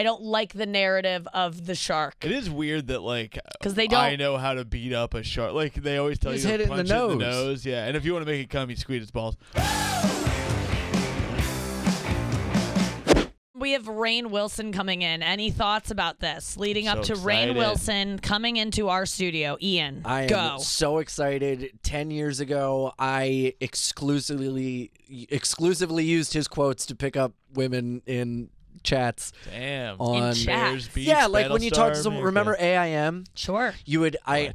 don't like the narrative of the shark. It is weird that because they don't. I know how to beat up a shark. Like they always tell you Just hit to it in punch the it in the nose. nose. Yeah, and if you want to make it come, you squeeze its balls. We have Rainn Wilson coming in. Any thoughts about this? Leading up to excited. Rainn Wilson coming into our studio. Ian, I go. am so excited. 10 years ago, I exclusively used his quotes to pick up women in chats. Damn. On In chat. Bears Beach, Yeah, like when you talk to Battlestar someone. America. Remember AIM? Sure. You would I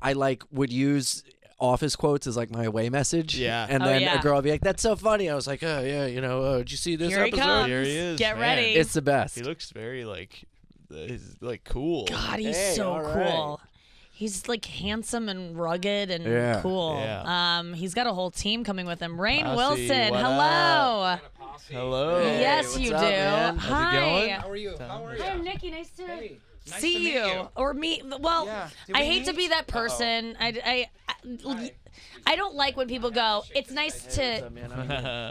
would use office quotes as like my away message. Yeah. And Oh, then yeah. a girl would be like, "That's so funny." I was like, "Oh yeah, did you see this Here he episode?" comes. Here he is, Get man. ready. It's the best. He looks very he's cool. God, he's Hey, so all cool. He's like handsome and rugged and Yeah. cool. Yeah. He's got a whole team coming with him. Rainn Posse, Wilson, what hello. Hello. Hey, Yes, what's you up, do. man? How's it Hi. going? How are you? How are you? Hi, I'm Nikki. Nice to Nice see to meet you. or meet. Well, Yeah. Did I we hate to meet? be that person. I don't like when people go, "It's nice to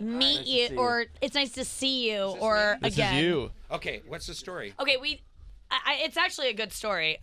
meet you," or "It's nice to see you," or This again. is you. Okay, what's the story? Okay, it's actually a good story.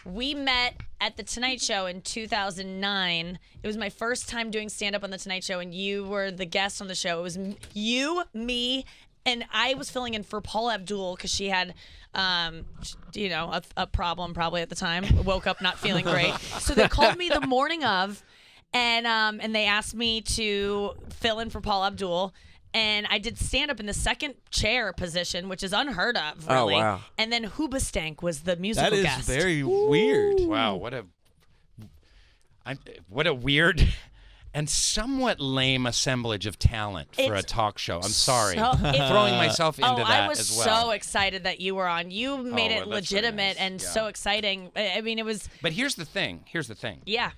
We met at the Tonight Show in 2009. It was my first time doing stand-up on the Tonight Show, and you were the guest on the show. It was you, me, and I was filling in for Paula Abdul because she had, a problem probably at the time. Woke up not feeling great, so they called me the morning of, and they asked me to fill in for Paula Abdul. And I did stand up in the second chair position, which is unheard of, really. Oh, wow. And then Hoobastank was the musical That is guest. very weird. Wow, what a weird and somewhat lame assemblage of talent for a It's talk show. I'm sorry. Throwing Throwing myself into that I was as well. so excited that you were on. You made well, it that's very legitimate nice. and Yeah. so exciting. I mean, it was, But here's the thing. yeah.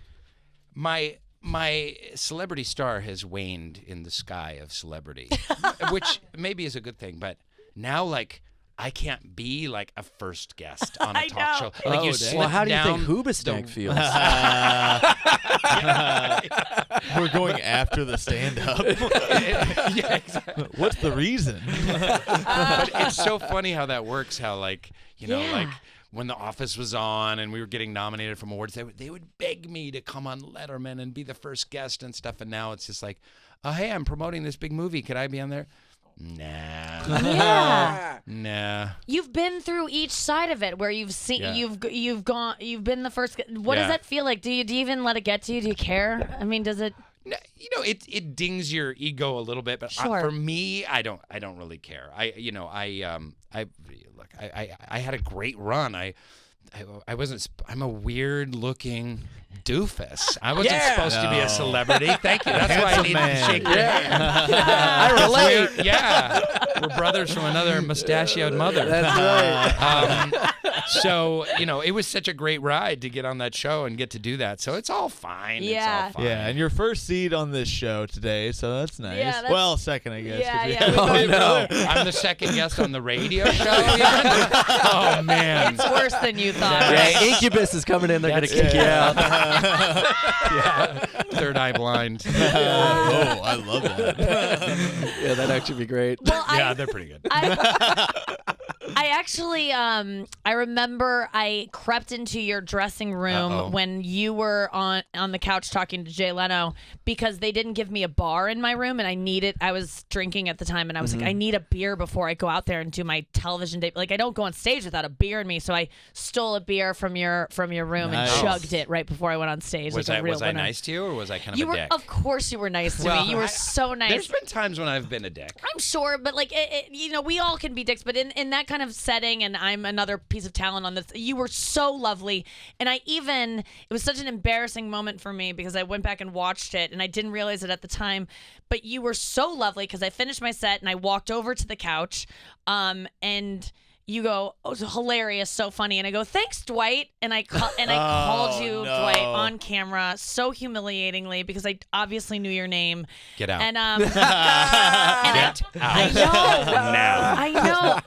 My celebrity star has waned in the sky of celebrity, which maybe is a good thing. But now, I can't be like a first guest on a I talk know. show. Like Oh, you dang. slip Well, how do you down think Hoobastank feels? We're going after the stand-up. Yeah, exactly. What's the reason? But it's so funny how that works. How Yeah. when The Office was on and we were getting nominated for awards, they would beg me to come on Letterman and be the first guest and stuff. And now it's just like, oh hey, I'm promoting this big movie. Could I be on there? Nah. Yeah. Nah. You've been through each side of it where you've seen, Yeah. you've been the first. What does Yeah. that feel like? Do you even let it get to you? Do you care? I mean, does it? No, it dings your ego a little bit, but Sure. for me, I don't really care. I had a great run. I wasn't. I'm a weird looking doofus. I wasn't supposed to be a celebrity. Thank you. That's why I needed to shake your hand. I relate. Yeah, we're brothers from another mustachioed mother. That's right. So it was such a great ride to get on that show and get to do that. So it's all fine. Yeah. It's all fine. Yeah, and your first seat on this show today, so that's nice. Yeah, that's- well, second, I guess. Yeah, 'cause we yeah, have we a both- brother. I'm the second guest on the radio show. Even? Oh man. It's worse than you thought. Yeah, Incubus is coming in. They're going to That's kick you out. Yeah. Third eye blind. Oh, I love that. Yeah, that'd actually be great. Well, Yeah, they're pretty good. I actually, I remember I crept into your dressing room Uh-oh. when you were on the couch talking to Jay Leno because they didn't give me a bar in my room and I was drinking at the time and I was like, I need a beer before I go out there and do my television date. Like I don't go on stage without a beer in me, so I stole a beer from your room Nice. and chugged it right before I went on stage. Was like I a real was I winner. nice to you or was I kind of You a were, dick? of course, you were nice to Well, me. You were I- so nice. There's been times when I've been a dick. I'm sure, but like, we all can be dicks, but in that kind of setting, and I'm another piece of talent on this, you were so lovely. And it was such an embarrassing moment for me because I went back and watched it and I didn't realize it at the time, but you were so lovely because I finished my set and I walked over to the couch, and you go, "Oh, it's hilarious, so funny," and I go, "Thanks, Dwight," and I called you no. Dwight on camera so humiliatingly because I obviously knew your name. Get out. And Get out. I know. Now. I know.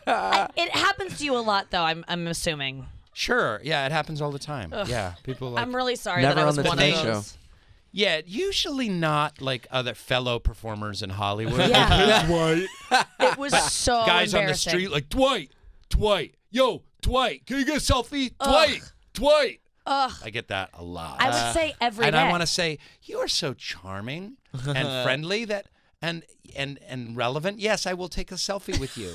It happens to you a lot, though. I'm assuming. Sure. Yeah, it happens all the time. Yeah, people like. I'm really sorry Never that I on was the one Tonight of Show. those. Yeah, usually not like other fellow performers in Hollywood. Yeah. Dwight. It was so Guys on the embarrassing. street like Dwight. Dwight. Yo, Dwight, can you get a selfie? Dwight. I get that a lot. I would say every day. And I want to say, you are so charming and friendly that and relevant. Yes, I will take a selfie with you.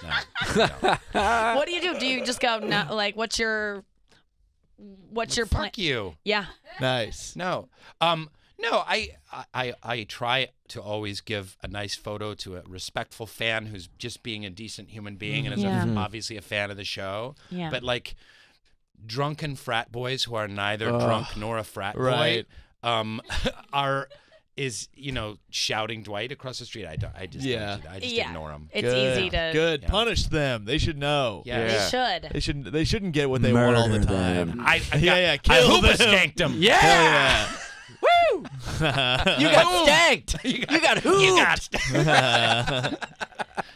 No. What do you do? Do you just go, no, like, what's your plan? Fuck you. Yeah. Nice. No. No, I try to always give a nice photo to a respectful fan who's just being a decent human being and is obviously a fan of the show. Yeah. But like drunken frat boys who are neither drunk nor a frat Right. boy is shouting Dwight across the street. I just ignore them. It's easy to. Good. Punish them. They should know. Yeah. They should. They shouldn't get what they want all the Murder time. them. I Kill hooba them. skanked him. Yeah. Hell yeah. Woo! You got stanked. You got hooped. You got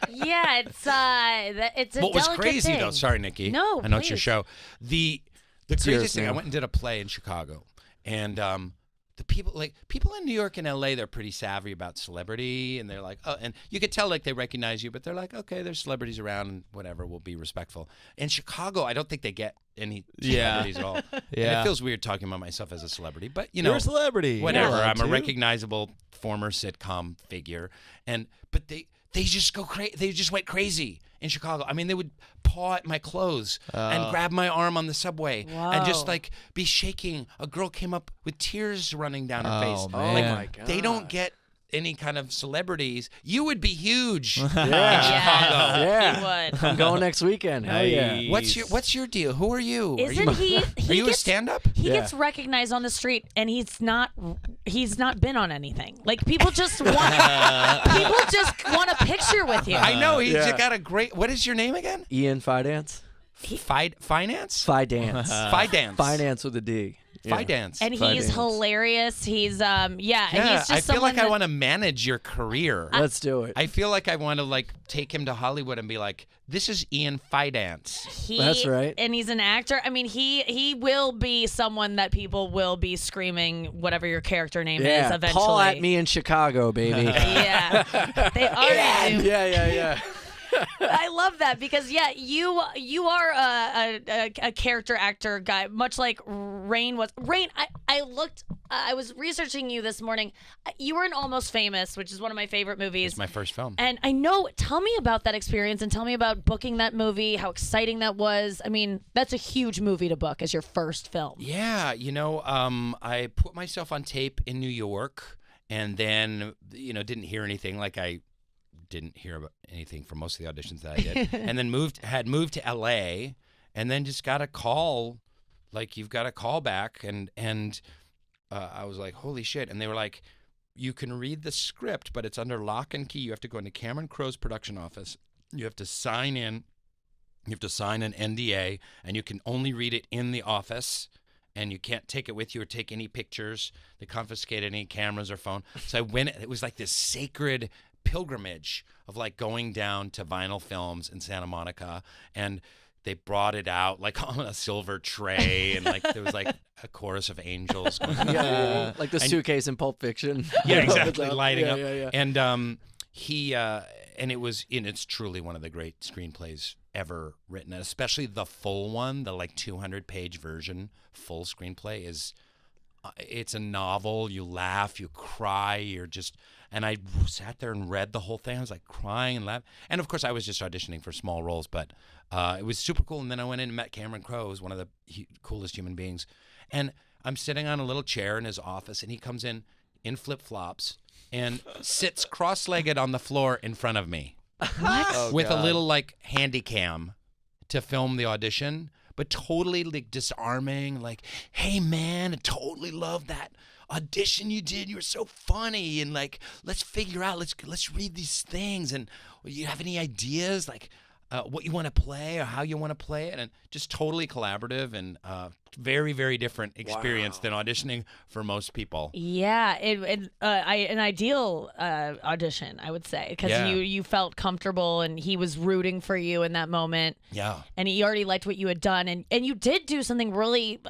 Yeah, it's a What was delicate crazy thing. though? Sorry, Nikki. No, I know it's your please. show. The craziest thing. I now. went and did a play in Chicago, and the people in New York and LA, they're pretty savvy about celebrity, and they're like, oh, and you could tell like they recognize you, but they're like, okay, there's celebrities around, and whatever, we'll be respectful. In Chicago, I don't think they get any celebrities at all. And Yeah. it feels weird talking about myself as a celebrity, but You're a celebrity. whatever. You're allowed I'm a to. recognizable former sitcom figure, but they just go crazy. They just went crazy in Chicago. I mean, they would paw at my clothes and grab my arm on the subway and just Whoa. like be shaking. A girl came up with tears running down her face. man. Like, Oh my God. they don't get any kind of celebrities. You would be huge in Yeah. Chicago. Yeah. He would. I'm going next weekend. Hell yeah. Nice. What's your deal? Who are you? Isn't are he? you, He are you a gets, stand-up? He Yeah. gets recognized on the street, and he's not been on anything. Like people just want a picture with you. I know he's Yeah. got a great. What is your name again? Ian Fidance. Finance. Fidance. Finance. Finance with a D. Yeah. Finance. And he's Finance. hilarious. He's and Yeah, he's just I feel like someone I that- want to manage your career. Let's do it. I feel like I want to like take him to Hollywood and be like, "This is Ian Finance." That's right. And he's an actor. I mean, he will be someone that people will be screaming whatever your character name is Yeah. eventually. Call at me in Chicago, baby. Yeah. They already do. yeah. I love that because you are a character actor guy, much like Rainn was. Rainn, I was researching you this morning. You were in Almost Famous, which is one of my favorite movies. It's my first film. And I know, tell me about that experience and tell me about booking that movie, how exciting that was. I mean, that's a huge movie to book as your first film. Yeah, I put myself on tape in New York, and then didn't hear anything. Like I didn't hear about anything from most of the auditions that I did, and then had moved to LA, and then just got a call, like you've got a call back, and I was like, holy shit, and they were like, you can read the script, but it's under lock and key. You have to go into Cameron Crowe's production office. You have to sign in. You have to sign an NDA, and you can only read it in the office. And you can't take it with you or take any pictures. They confiscate any cameras or phone. So I went. It was like this sacred pilgrimage of like going down to Vinyl Films in Santa Monica, and they brought it out like on a silver tray, and like there was like a chorus of angels going Yeah. Like the suitcase in Pulp Fiction. yeah, You know, exactly, without- lighting up. Yeah. And it's truly one of the great screenplays ever written, and especially the full one, the like 200-page version, full screenplay is. It's a novel. You laugh, you cry, and I sat there and read the whole thing. I was like crying and laughing. And of course, I was just auditioning for small roles, but it was super cool. And then I went in and met Cameron Crowe, who's one of the coolest human beings. And I'm sitting on a little chair in his office, and he comes in flip-flops and sits cross-legged on the floor in front of me with a little like handy cam to film the audition. But totally like disarming, like, hey man, I totally love that audition you did. You were so funny, and like, let's figure out, let's read these things, and you have any ideas, like, what you want to play or how you want to play it, and just totally collaborative and very, very different experience than auditioning for most people. Yeah, an ideal audition, I would say, because Yeah. you felt comfortable and he was rooting for you in that moment. Yeah. And he already liked what you had done, and you did do something really.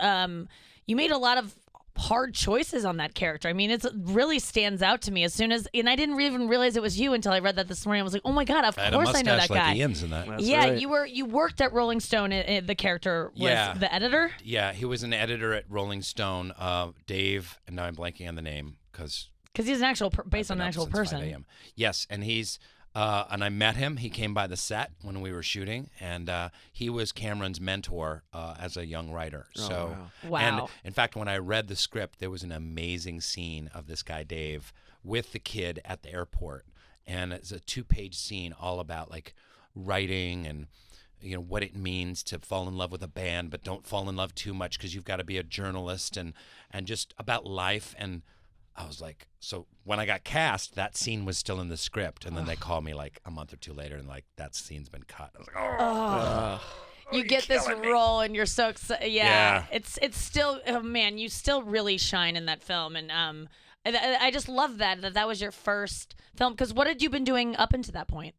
You made a lot of hard choices on that character. I mean, it really stands out to me as soon as, and I didn't even realize it was you until I read that this morning. I was like, oh my God, of course I know that guy. Like Ian's in that. That's Yeah, right. you worked at Rolling Stone. The character was the editor. Yeah, he was an editor at Rolling Stone. Dave, and now I'm blanking on the name because he's an actual based on an actual person. 5 a.m. Yes, and he's and I met him. He came by the set when we were shooting, and he was Cameron's mentor as a young writer. So, wow. And in fact, when I read the script, there was an amazing scene of this guy Dave with the kid at the airport, and it's a 2-page scene all about like writing and what it means to fall in love with a band, but don't fall in love too much because you've got to be a journalist, and just about life. And I was like, so when I got cast, that scene was still in the script, and then they called me like a month or two later, and like that scene's been cut. I was like, you get this role, and you're so excited. Yeah, it's still, oh man, you still really shine in that film, and I just love that was your first film. Because what had you been doing up until that point?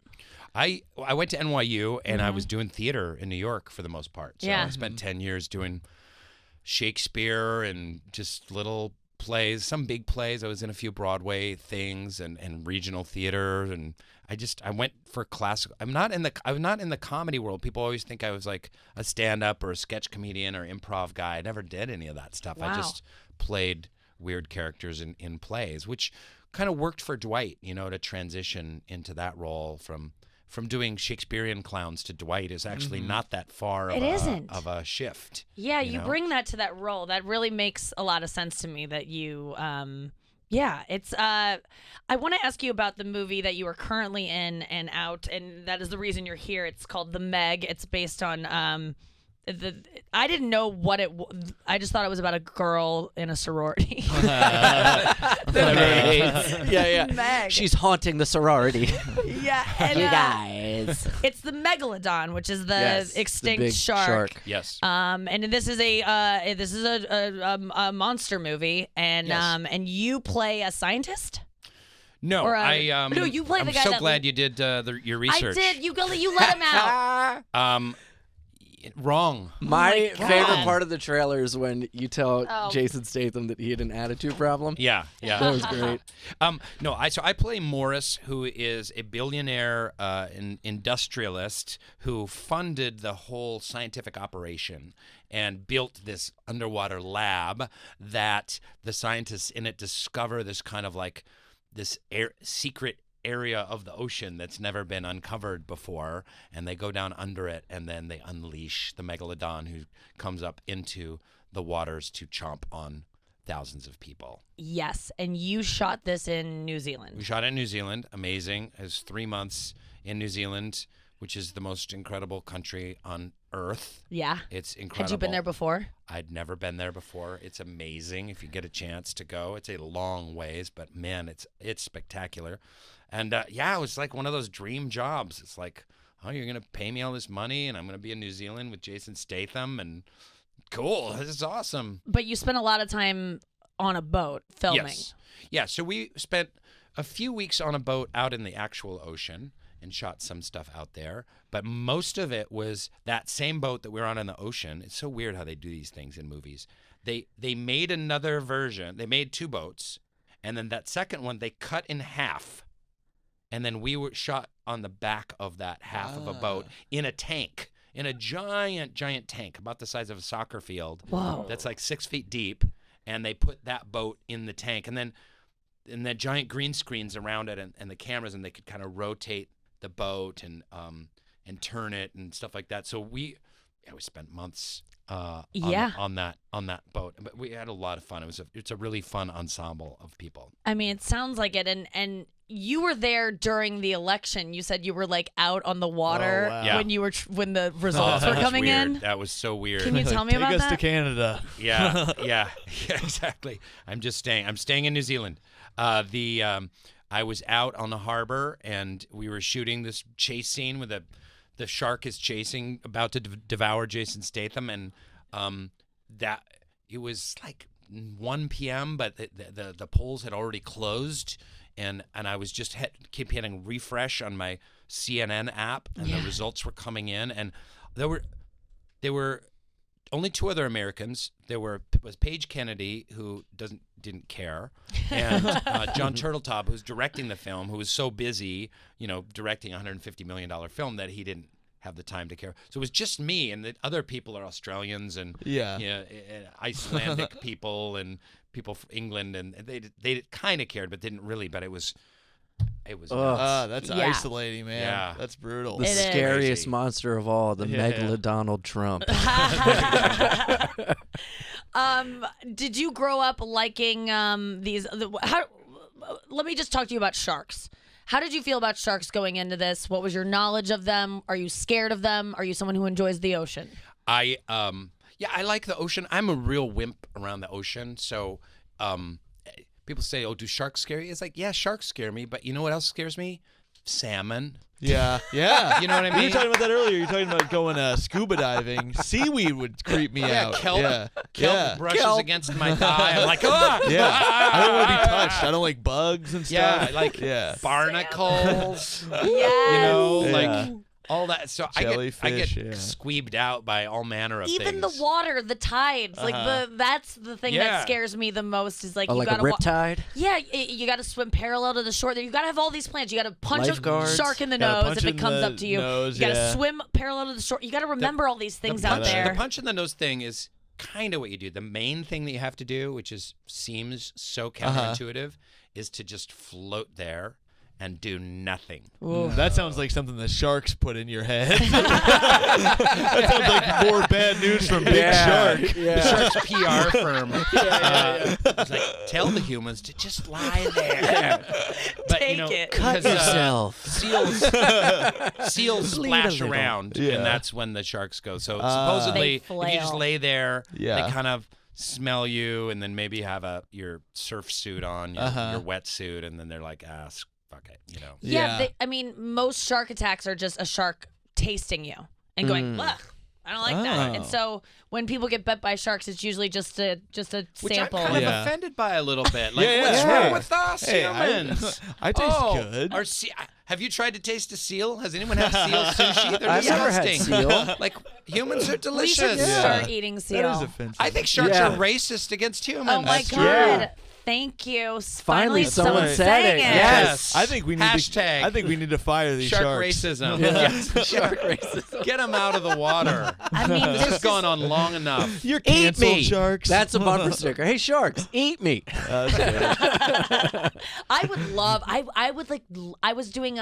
I went to NYU, and I was doing theater in New York for the most part. So Yeah. I spent 10 years doing Shakespeare and just little plays, some big plays. I was in a few Broadway things and regional theater, and I went for classical. I'm not in the comedy world. People always think I was like a stand-up or a sketch comedian or improv guy. I never did any of that stuff. Wow. I just played weird characters in plays, which kind of worked for Dwight, to transition into that role from doing Shakespearean clowns to Dwight is actually not that far of a shift. Yeah, you bring that to that role. That really makes a lot of sense to me that you it's I want to ask you about the movie that you are currently in and out, and that is the reason you're here. It's called The Meg. It's based on I didn't know what I just thought it was about a girl in a sorority. Yeah. Meg. She's haunting the sorority. Yeah, and, You guys. it's the megalodon, which is the Yes, the extinct big shark. Yes. And this is a monster movie, and Yes. and you play a scientist. No, Or, no, you play the I'm guy so that- glad you did your research. I did. You let him out. Wrong. My God. favorite part of the trailer is when you tell Oh. Jason Statham that he had an attitude problem. Yeah. That was great. No, I play Morris, who is a billionaire industrialist who funded the whole scientific operation and built this underwater lab that the scientists in it discover this kind of like this secret area of the ocean that's never been uncovered before, and they go down under it, and then they unleash the megalodon who comes up into the waters to chomp on thousands of people. Yes, and you shot this in New Zealand. We shot it in New Zealand. Amazing. It was 3 months in New Zealand, which is the most incredible country on earth. Yeah. It's incredible. Had you been there before? I'd never been there before. It's amazing if you get a chance to go. It's a long ways, but man, it's spectacular. And it was like one of those dream jobs. It's like, oh, you're going to pay me all this money, and I'm going to be in New Zealand with Jason Statham, and cool. This is awesome. But you spent a lot of time on a boat filming. Yes. Yeah, so we spent a few weeks on a boat out in the actual ocean and shot some stuff out there. But most of it was that same boat that we were on in the ocean. It's so weird how they do these things in movies. They made another version. They made 2 boats, and then that second one they cut in half. And then we were shot on the back of that half of a boat in a tank, in a giant tank about the size of a soccer field. Whoa. That's like 6 feet deep. And they put that boat in the tank. And then giant green screens around it and the cameras, and they could kind of rotate the boat and turn it and stuff like that. So we spent months on that boat. But we had a lot of fun. It's a really fun ensemble of people. I mean, it sounds like it. And you were there during the election. You said you were like out on the water Oh, wow. Yeah. when you were when the results were That was coming weird. in. That was so weird. Can you tell me Take about us that? to Canada. Yeah, exactly. I'm staying in New Zealand. I was out on the harbor, and we were shooting this chase scene with the shark is about to devour Jason Statham, and that it was like 1 p.m., but the polls had already closed, and I was just keep hitting refresh on my CNN app, and the results were coming in, and they were only 2 other Americans. There was Paige Kennedy, who didn't care, and John Turteltaub, who's directing the film, who was so busy, directing a $150 million film that he didn't have the time to care. So it was just me, and the other people are Australians and Icelandic people and people from England, and they kind of cared but didn't really. But it was that's isolating, man. Yeah. That's brutal. The It is. scariest Crazy. monster of all, the Yeah. Megalodonald Trump. Did you grow up liking these? Let me just talk to you about sharks. How did you feel about sharks going into this? What was your knowledge of them? Are you scared of them? Are you someone who enjoys the ocean? I like the ocean. I'm a real wimp around the ocean. So people say, "Oh, do sharks scare you?" It's like, yeah, sharks scare me, but you know what else scares me? Salmon. Yeah. You know what I We were mean? talking about that earlier. You're talking about going scuba diving. Seaweed would creep me out. Kelp brushes against my thigh. I'm like, ah! Yeah. I don't want to be touched. I don't like bugs and stuff. Yeah, barnacles. Yes. Yeah. All that. So I get Jellyfish, yeah. squeebed out by all manner of Even things. the water, the tides, that's the thing Yeah. that scares me the most. Is like Oh, you like a gotta riptide? Yeah, you got to swim parallel to the shore. You got to have all these plans. You got to punch Lifeguards. a shark in the Gotta nose punch if in it comes the up to you. nose, You got to yeah. swim parallel to the shore. You got to remember all these things out there. The punch in the nose thing is kind of what you do. The main thing that you have to do, which seems so counterintuitive, is to just float there and do nothing. That sounds like something the sharks put in your head. That sounds like more bad news from Big Shark. The shark's PR firm. It's like, tell the humans to just lie there. But, Take it. Cut because, yourself. Seals Bleed a splash little. around, Yeah. and that's when the sharks go. So supposedly, They if you just flail. lay there, Yeah. they kind of smell you, and then maybe have your surf suit on, your wetsuit, and then they're like, fuck it, Yeah, most shark attacks are just a shark tasting you and going, ugh, I don't like that. And Oh. so when people get bit by sharks, it's usually just a Which sample. I'm kind of Yeah. offended by a little bit. Like, Yeah, what's yeah. wrong with us Hey, humans? I taste good. Have you tried to taste a seal? Has anyone had seal sushi? They're I've never had disgusting. seal. Like, humans are We delicious. should Yeah. start eating seal. That is offensive. I think sharks Yeah. are racist against humans. Oh my That's god! true. Thank you. Finally someone someone said saying it. it. Yes. I think we need Hashtag. I think we need to fire these Shark sharks. racism. Yeah. Shark racism. Get them out of the water. I mean, This this has is gone on long enough. You're Eat canceled, me. sharks. That's a bumper sticker. Hey, sharks, eat me. That's good. I would love. I would like. I was doing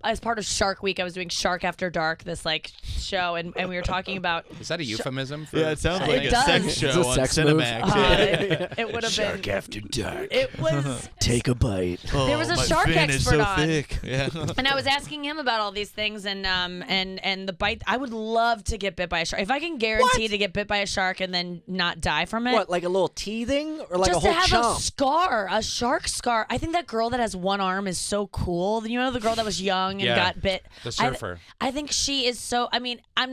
as part of Shark Week, I was doing Shark After Dark, this like show, and we were talking about. Is that a euphemism for Yeah, it sounds It like a does. sex It's show a on sex move. Cinemax. It would have been. After Dark? It was. Take a bite. There was a my shark fin is expert so on. thick. Yeah. And I was asking him about all these things, and the bite. I would love to get bit by a shark. If I can guarantee to get bit by a shark and then not die from it. What, like a little teething or like just a to whole have chomp? a scar, a shark scar. I think that girl that has one arm is so cool. You know the girl that was young and Yeah. got bit. The surfer. I think she is so. I mean, I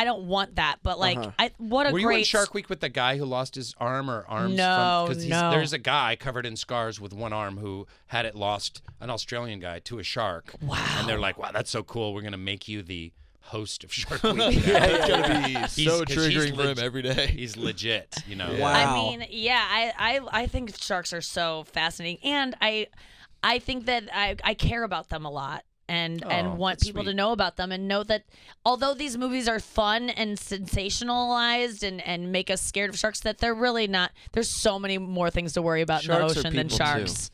don't want that, but like, what a Were great. you in Shark Week with the guy who lost his arm or arms? No, Because no. there's a guy covered in scars with one arm who had it lost, an Australian guy, to a shark. Wow. And they're like, wow, that's so cool. We're going to make you the host of Shark Week. That's gonna be so 'cause he's triggering for him every day. He's legit, Wow. I mean, yeah, I think sharks are so fascinating, and I think that I care about them a lot. And want that's people sweet. to know about them and know that although these movies are fun and sensationalized and make us scared of sharks, that they're really not. There's so many more things to worry about Sharks in are the ocean than people, too. sharks.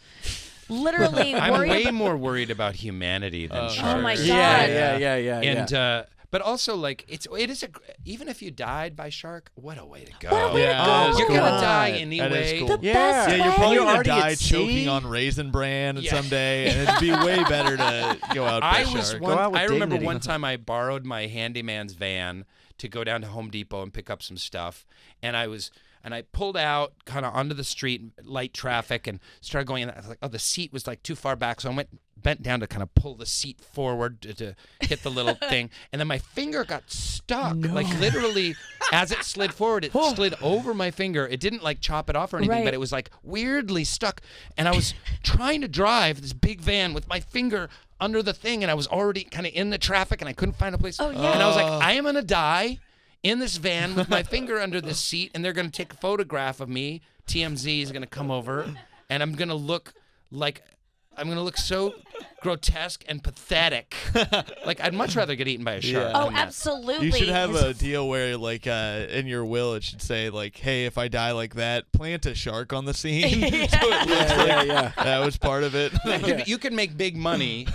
Literally, I'm worry way about. more worried about humanity than sharks. Oh my God. Yeah. And but also like it is even if you died by shark, what a way to go! What a way to Yeah, go. that is You're cool. gonna die That is anyway. cool. The Yeah. best Yeah, you're way. probably You're gonna already die at sea. choking on Raisin Bran Yeah. someday, and it'd be way better to go out by I was shark. Go out with I remember dignity. one time I borrowed my handyman's van to go down to Home Depot and pick up some stuff, and I pulled out kind of onto the street, light traffic, and started going. And I was like, oh, the seat was like too far back, so I bent down to kind of pull the seat forward to hit the little thing, and then my finger got stuck. Like literally, as it slid forward, it slid over my finger. It didn't like chop it off or anything, Right. but it was like weirdly stuck. And I was trying to drive this big van with my finger under the thing, and I was already kind of in the traffic, and I couldn't find a place. Oh, yeah. And I was like, I am gonna die in this van with my finger under the seat, and they're going to take a photograph of me. TMZ is going to come over, and I'm going to look so grotesque and pathetic. Like, I'd much rather get eaten by a shark. Yeah. Oh, than that. absolutely. You should have His a deal where, like, in your will, it should say, like, hey, if I die like that, plant a shark on the scene. So it looks like that was part of it. You can make big money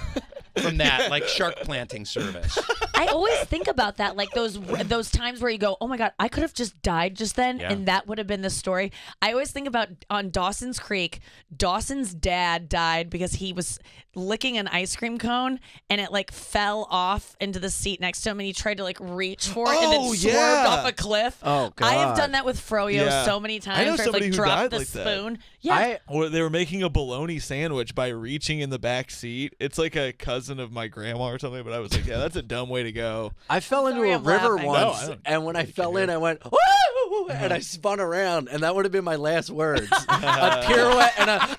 from that, like shark planting service. I always think about that, like those times where you go, oh my God, I could have just died just then, Yeah. and that would have been the story. I always think about on Dawson's Creek, Dawson's dad died because he was licking an ice cream cone and it like fell off into the seat next to him, and he tried to like reach for it and Oh, it swerved yeah. off a cliff. Oh, God. I have done that with Froyo Yeah. so many times. I know where I've, somebody like who dropped died the like that. spoon. Yeah. Or they were making a bologna sandwich by reaching in the back seat. It's like a cousin of my grandma or something, but I was like, yeah, that's a dumb way to go. I fell into Sorry, a I'm river laughing. once, No, I don't and when I think you fell can in, hear I went, woo! And I spun around, and that would have been my last words. A pirouette and a,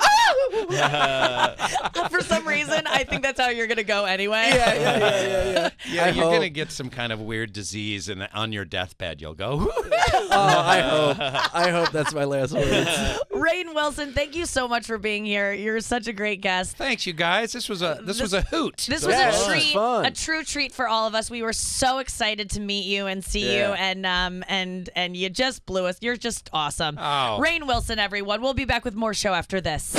For some reason, I think that's how you're going to go anyway. yeah. Yeah, I you're hope. gonna get some kind of weird disease, and on your deathbed, you'll go. I hope that's my last words. Rainn Wilson, thank you so much for being here. You're such a great guest. Thanks, you guys. This was a hoot. This So was Yeah, a this was treat, fun. a true treat for all of us. We were so excited to meet you and see you, and you just blew us. You're just awesome. Oh. Rainn Wilson, everyone. We'll be back with more show after this.